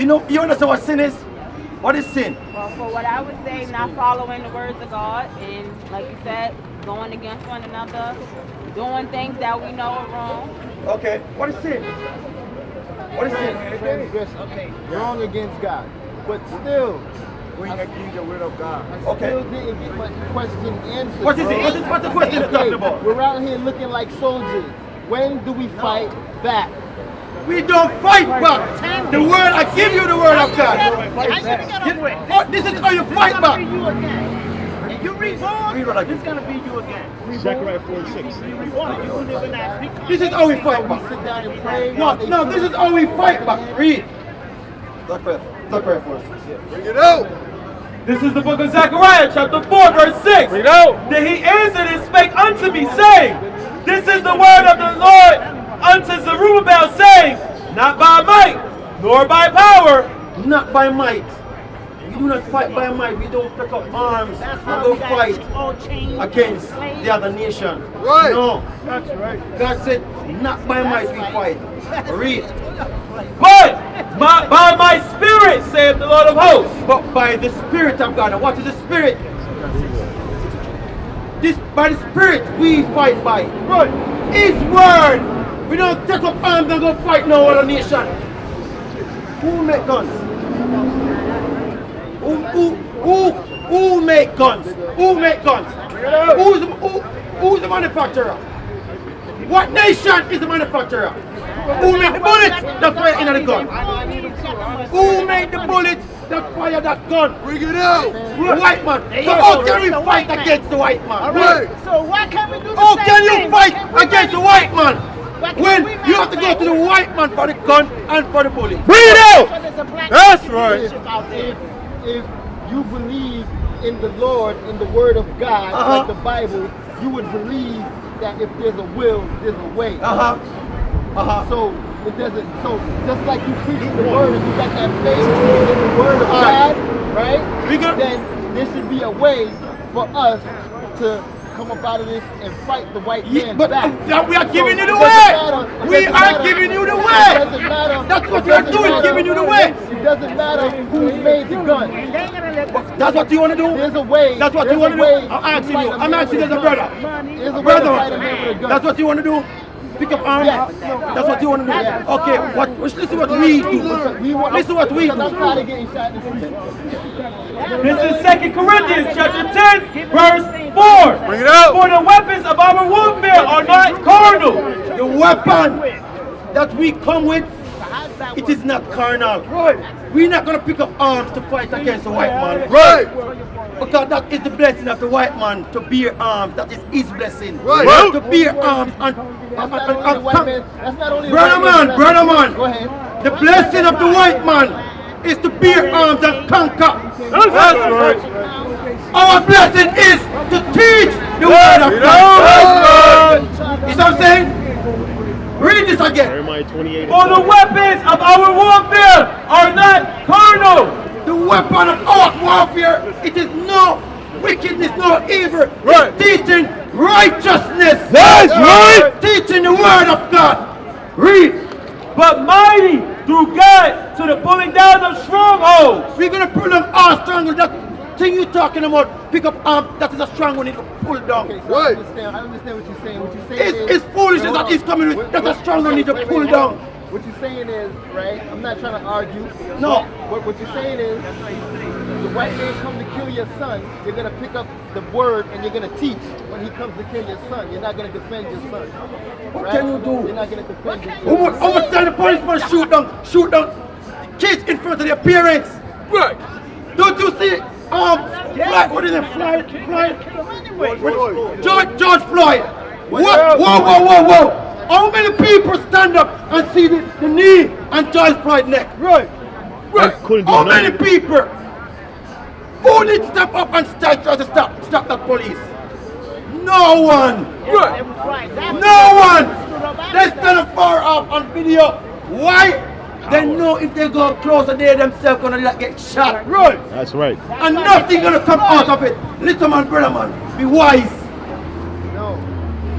know, you understand what sin is? What is sin? Well, for what I would say, not following the words of God, and like you said, going against one another, doing things that we know are wrong. Okay. What is sin? What is sin? Okay. Wrong against God. But still, we accuse the word of God. Okay. Still didn't get my question answered. What is it? What's the question you're talking about? We're out here looking like soldiers. When do we fight back? We don't fight back. The word, I give you the word of God. This is how you fight back. If you reborn, it's going to be you again. Zechariah 4:6. This is how we fight back. Sit down and pray. No, this is how we fight back. Read. Zechariah 4:6. Bring it out. This is the book of Zechariah, chapter 4, verse 6. Bring it out. Then he answered and spake unto me, saying, This is the word of the Lord unto Zerubbabel, saying, Not by might, nor by power. Not by might. We do not fight by might. We don't pick up arms and go fight against the other nation. Right. No. That's right. God said, not by might we fight. Read. But by my spirit, saith the Lord of hosts. But by the Spirit of God. And what is the Spirit? By the Spirit we fight by. Right. His word. We don't take up arms and go fight no other nation. Who make guns? Who make guns? Who make guns? Who's the manufacturer? What nation is the manufacturer? Who made the bullets that fire into the gun? Who made the bullets that fire that gun? Bring it out. The white man. So how can we fight against the white man? Right. So why can't we do the How same can you thing? fight against the white man when you have to go to the white man for the gun and for the bullet? Bring it out. So there's a black That's right. leadership out there. If you believe in the Lord, in the Word of God, like the Bible, you would believe that if there's a will, there's a way. So it doesn't. So just like you preach the Word, if you got that faith in the Word of God, right? Then there should be a way for us to come up out of this and fight the white man But back. we are giving you the it way. doesn't We matter. are giving you the It way. doesn't matter. That's what It we are doesn't doing, matter. giving you the way. It doesn't matter who made the gun. And they ain't gonna let this That's what you want to do? There's a way. That's what you want to do? I'm asking you. I'm asking you as a brother. There's a way to fight a man with a gun. That's what you want to do? Pick up arms? Yes. That's what you want to do? Yes. Okay, listen what we do. Listen what we Because I'm do. tired of getting shot in the feet. This is 2 Corinthians, chapter 10, verse 4. Bring it out. For the weapons of our warfare are not carnal. The weapon that we come with, it is not carnal. Right. We're not going to pick up arms to fight against the white man. Right. Because that is the blessing of the white man, to bear arms. That is his blessing. Right. To bear arms and That's not only the white man. That's not only the Brother white man, brother man. Go ahead. The blessing of the white man is to bear arms and conquer. That's right. Our blessing is to teach the word of God. You see what I'm saying? Read this again. Jeremiah 28. For the weapons of our warfare are not carnal. The weapon of our warfare, it is no wickedness, no evil. Right. It's teaching righteousness. That's right. Teaching the word of God. Read. But mighty through God to the pulling down of strongholds. We're going to pull them all stronghold. That thing you're talking about, pick up arm, that is a stronghold need to pull down. Okay, so Right. I understand what you're saying. What you're saying It's foolishness that is coming with. That's a stronghold need to pull down. What you're saying is, right, I'm not trying to argue. No. What you're saying is, the white man come to kill your son, you're going to pick up the word and you're going to teach when he comes to kill your son. You're not going to defend your son. What right? can you do? You're not going to defend your son. How much time the policeman shoot down kids in front of their parents? Right. Don't you see? Floyd, what is it? Floyd? George Floyd. What? Whoa. How many people stand up and see the knee on George Floyd's neck? Right. How many people? Who did step up and try to stop that police? No one. Right. No one. They stand far off on video. Why? They know if they go closer, they themselves gonna get shot. Right. That's right. And nothing gonna come out of it. Listen man, brother man, be wise. No.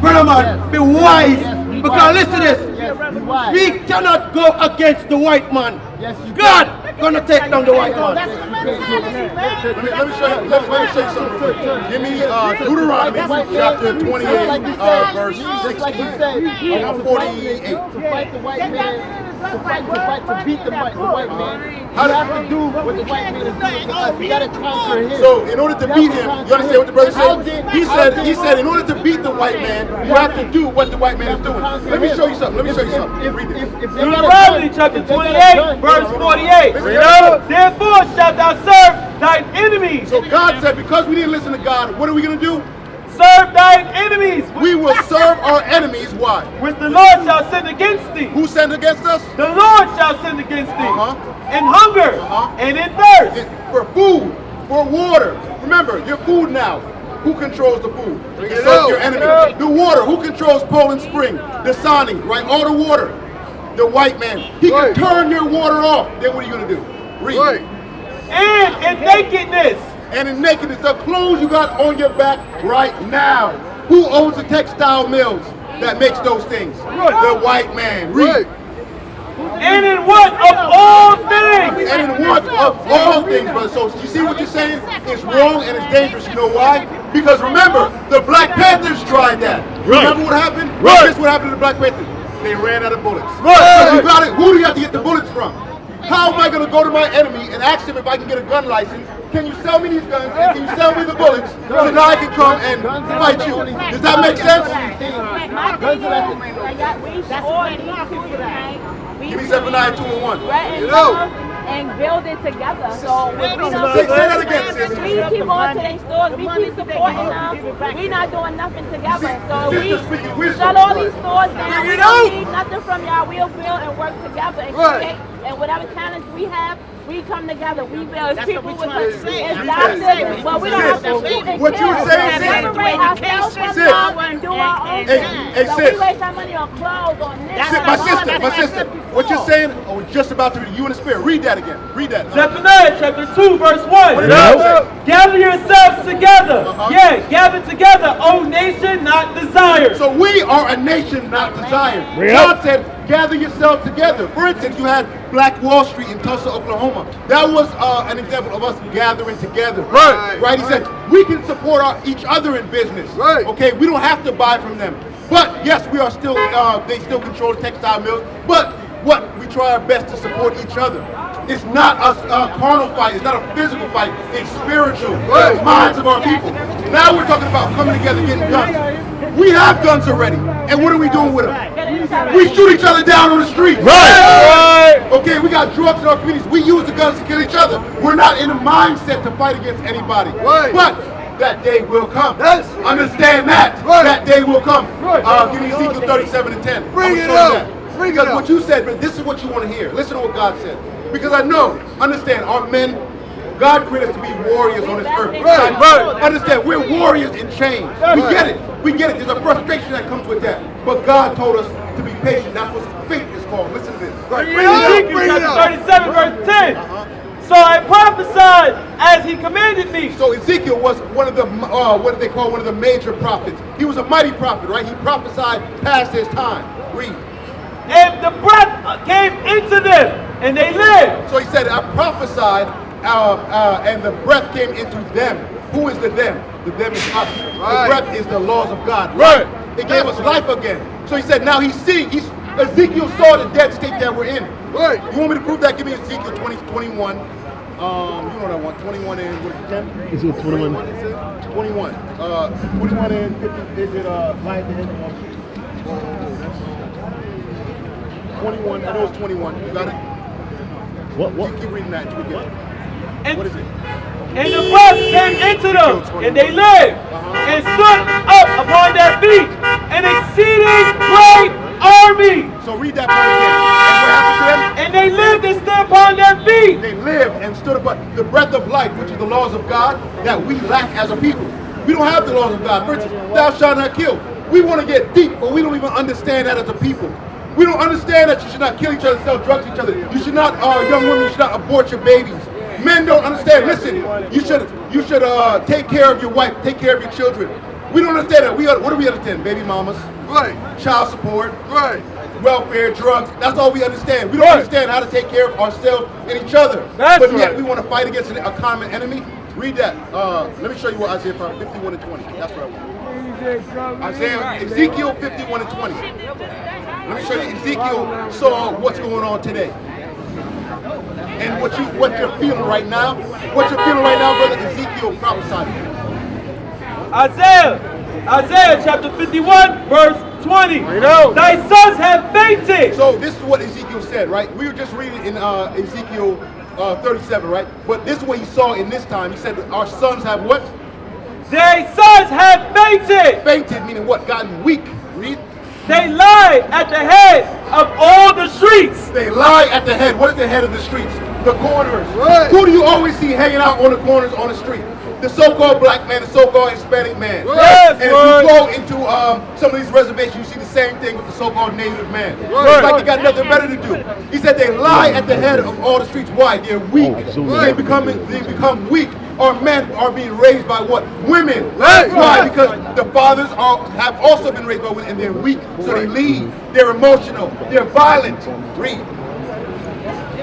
Brother man, Yes. be wise. Yes, be Because wise. listen to this. Yes, be wise. We cannot go against the white man. Yes, you God gonna take down the white man. Let me show you something. Give me Deuteronomy chapter 28, verse 16. Like you said, 48. to fight the white man, to beat the white man, you have to do what the white man is doing to us. We gotta conquer him. So in order to beat him, you understand what the brother said? He said in order to beat the white man, you have to do what the white man is doing. Let me show you something. Read this. Deuteronomy chapter 28, verse 48. Therefore shalt thou serve thine enemies. So God said, because we didn't listen to God, what are we going to do? Serve thine enemies. We will serve our enemies. Why? Which the Lord shall send against thee. Who sent against us? The Lord shall send against thee. In hunger and in thirst. For food, for water. Remember, your food now. Who controls the food? It's your enemy. The water. Who controls Poland Spring? The Sani, right? All the water. The white man. He can turn your water off. Then what are you going to do? Read. And in nakedness. And in nakedness, the clothes you got on your back right now. Who owns the textile mills that makes those things? The white man. Read. And in what of all things? And in what of all things, brother. So you see what you're saying? It's wrong and it's dangerous. You know why? Because remember, the Black Panthers tried that. Remember what happened? Guess what happened to the Black Panthers? They ran out of bullets. So you got it. Who do you have to get the bullets from? How am I going to go to my enemy and ask him if I can get a gun license? Can you sell me these guns? And can you sell me the bullets so now I can come and fight you? Does that make sense? Give me Zephaniah 2:1. And build it together. So we Say that again, sis. we keep going to their stores, we keep supporting them. We're not doing nothing together. So we shut all these stores down. We don't need nothing from y'all. We'll build and work together and create. And whatever talents we have, we come together. We build. It's people with us. It's doctors. Well, we don't have to shoot and What you kill. saying, sis? Separate ourselves from Sis. them and do our own thing. Hey, So sis. we waste our money on clothes, on this. My sister, what you're saying, I was just about to read you in the spirit. Read that again. Read that. Zephaniah chapter 2, verse 1. What did it say? Gather yourselves together. Gather together, O nation not desired. So we are a nation not desired. God said, gather yourselves together. For instance, you had Black Wall Street in Tulsa, Oklahoma. That was an example of us gathering together. Right? He said, we can support each other in business. Okay, we don't have to buy from them. But yes, we are still, they still control the textile mills. But we try our best to support each other. It's not a carnal fight. It's not a physical fight. It's spiritual. The minds of our people. Now we're talking about coming together, getting guns. We have guns already. And what are we doing with them? We shoot each other down on the street. Okay, we got drugs in our communities. We use the guns to kill each other. We're not in a mindset to fight against anybody. But that day will come. Understand that. That day will come. Give me Ezekiel 37 and 10. Bring it up. Because what you said, but this is what you want to hear. Listen to what God said. Because I know, understand, our men, God created us to be warriors on this earth. Understand, we're warriors in change. We get it. We get it. There's a frustration that comes with that. But God told us to be patient. That's what faith is called. Listen to this. Ezekiel chapter 37, verse 10. So I prophesied as he commanded me. So Ezekiel was one of the, what do they call, one of the major prophets. He was a mighty prophet, right? He prophesied past his time. Read. And the breath came into them, and they lived. So he said, I prophesied, and the breath came into them. Who is the them? The them is us. The breath is the laws of God. It gave us life again. So he said, now he's seeing, Ezekiel saw the dead state that we're in. You want me to prove that? Give me Ezekiel 21. You know what I want. 21 and what is it, 10? Is it 21? 21. 21 and 50. Is it light and 21. I know it's 21. You got it? What? Keep reading that. You get it. What is it? And the breath came into them, and they lived, and stood up upon their feet, an exceeding great army. So read that part again. And what happened to them? And they lived and stood upon their feet. They lived and stood upon the breath of life, which is the laws of God that we lack as a people. We don't have the laws of God. For instance, thou shalt not kill. We want to get deep, but we don't even understand that as a people. We don't understand that you should not kill each other, sell drugs to each other. You should not, young women, you should not abort your babies. Men don't understand. Listen, you should take care of your wife, take care of your children. We don't understand that. What do we understand? Baby mamas. Right. Child support. Right. Welfare, drugs. That's all we understand. We don't understand how to take care of ourselves and each other. That's but yet right. we want to fight against a common enemy. Read that. Let me show you what Isaiah 51 and 20. That's what I want. Ezekiel 51 and 20. Let me show you. Ezekiel saw what's going on today. And what you're feeling right now. What you're feeling right now, brother, Ezekiel prophesied. Isaiah chapter 51, verse 20. Thy sons have fainted. So this is what Ezekiel said, right? We were just reading in Ezekiel 37, right? But this is what he saw in this time. He said, our sons have what? Thy sons have fainted. Fainted, meaning what? Gotten weak. Read. They lie at the head of all the streets. They lie at the head. What is the head of the streets? The corners. Right. Who do you always see hanging out on the corners on the street? The so-called black man, the so-called Hispanic man. Yes, and if you go into some of these reservations, you see the same thing with the so-called native man. It's like they got nothing better to do. He said they lie at the head of all the streets. Why? They're weak. They become weak. Our men are being raised by what? Women. Right. Why? Because the fathers have also been raised by women and they're weak. So they lead. They're emotional. They're violent. Read.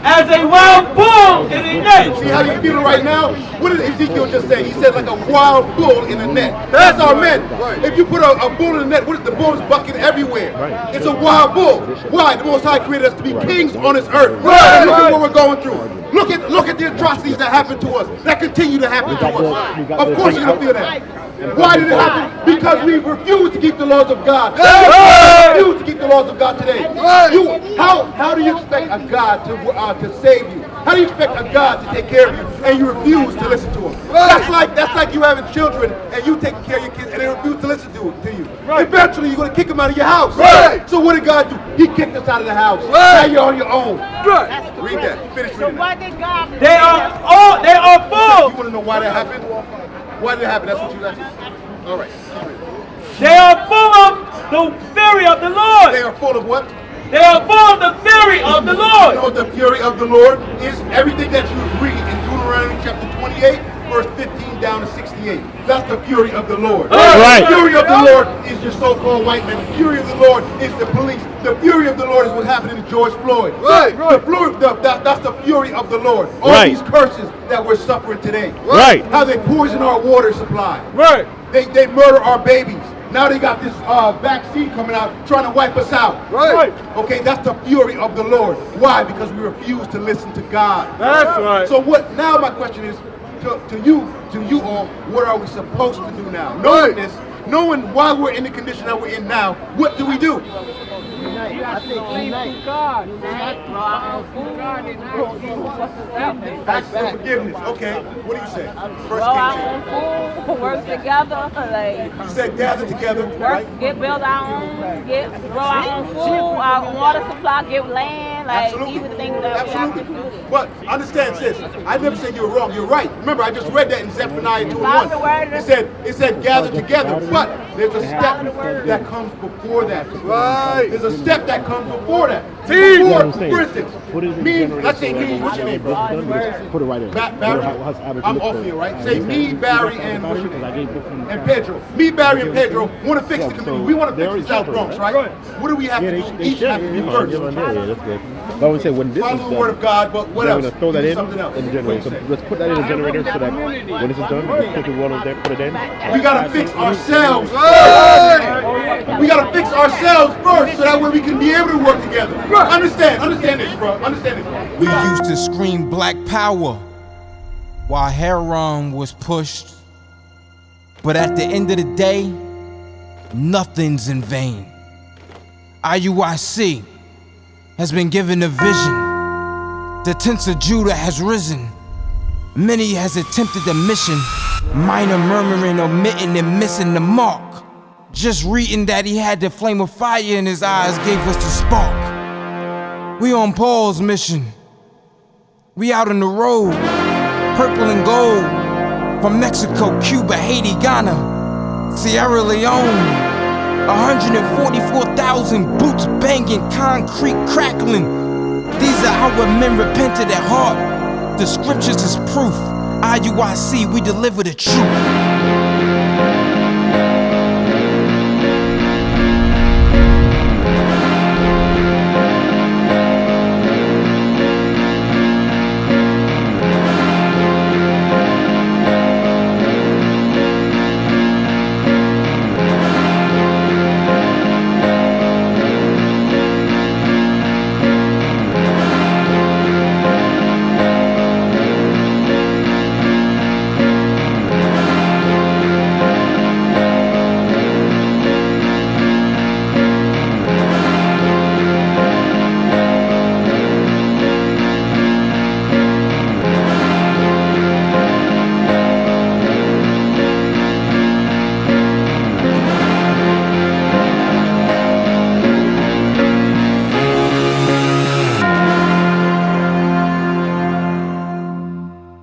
As a wild bull in a net. See how you're feeling right now? What did Ezekiel just say? He said like a wild bull in a net. That's our men. If you put a bull in a net, what is the bull is bucking everywhere? It's a wild bull. Why? The Most High created us to be kings on this earth. Look at what we're going through. Look at the atrocities that happen to us, that continue to happen to us. Of course you're going to feel that. Why did it happen? Because we refuse to keep the laws of God. We refuse to keep the laws of God today. How do you expect a God to save you? How do you expect a God to take care of you and you refuse to listen to him? That's like you having children and you taking care of your kids and they refuse to listen to you. Eventually you're going to kick them out of your house. So what did God do? He kicked us out of the house. Now you're on your own. Read that. Finish reading that. They are full. You want to know why that happened? Why did it happen? That's what you asking. All right. They are full of the fury of the Lord. They are full of what? They are full of the fury of the Lord. You know what the fury of the Lord is? Everything that you read in Deuteronomy chapter 28, verse 15 down to 68. That's the fury of the Lord. Right. The fury of the Lord is your so-called white man. The fury of the Lord is the police. The fury of the Lord is what happened to George Floyd. That's the fury of the Lord. All these curses that we're suffering today. Right. How they poison our water supply. Right. They murder our babies. Now they got this vaccine coming out trying to wipe us out. Right. Okay, that's the fury of the Lord. Why? Because we refuse to listen to God. That's right. So what? Now my question is to you all, what are we supposed to do now? Knowing why we're in the condition that we're in now, what do we do? Ask for forgiveness. Okay, what do you say? First Kings. Work together, like You said gather together, right? build our own, grow our own food, our water supply, get land, like Absolutely. these are the things that we have to do. But understand, sis, I never said you were wrong. You're right. Remember, I just read that in Zephaniah 2:1. It said gather together, but there's a step that comes before that. Right. There's a step that comes before that. Team. For instance, me, let's say me, what's your name, bro? Put it right in. Barry? I'm off here, right? Say me, Barry, and what's your name? And Pedro. Me, Barry, and Pedro want to fix the community. We want to fix the South Bronx, right? What do we have to do? Each have to do first. That's good. But I would say when this is Follow the word of God, but what we're else? going to throw that in Something else. the generator. So let's put that in the generator so that when this is done, we can put the one over there, put it in. We gotta fix ourselves. We gotta fix ourselves first, so that way we can be able to work together. Understand this, bro. Understand this. We used to scream black power while heroin was pushed. But at the end of the day, nothing's in vain. IUIC has been given a vision. The tents of Judah has risen. Many has attempted the mission, minor murmuring, omitting, and missing the mark. Just reading that he had the flame of fire in his eyes gave us the spark. We on Paul's mission. We out on the road, purple and gold, from Mexico, Cuba, Haiti, Ghana, Sierra Leone. 144,000 boots banging, concrete crackling. These are our men repented at heart. The scriptures is proof. IUIC, we deliver the truth.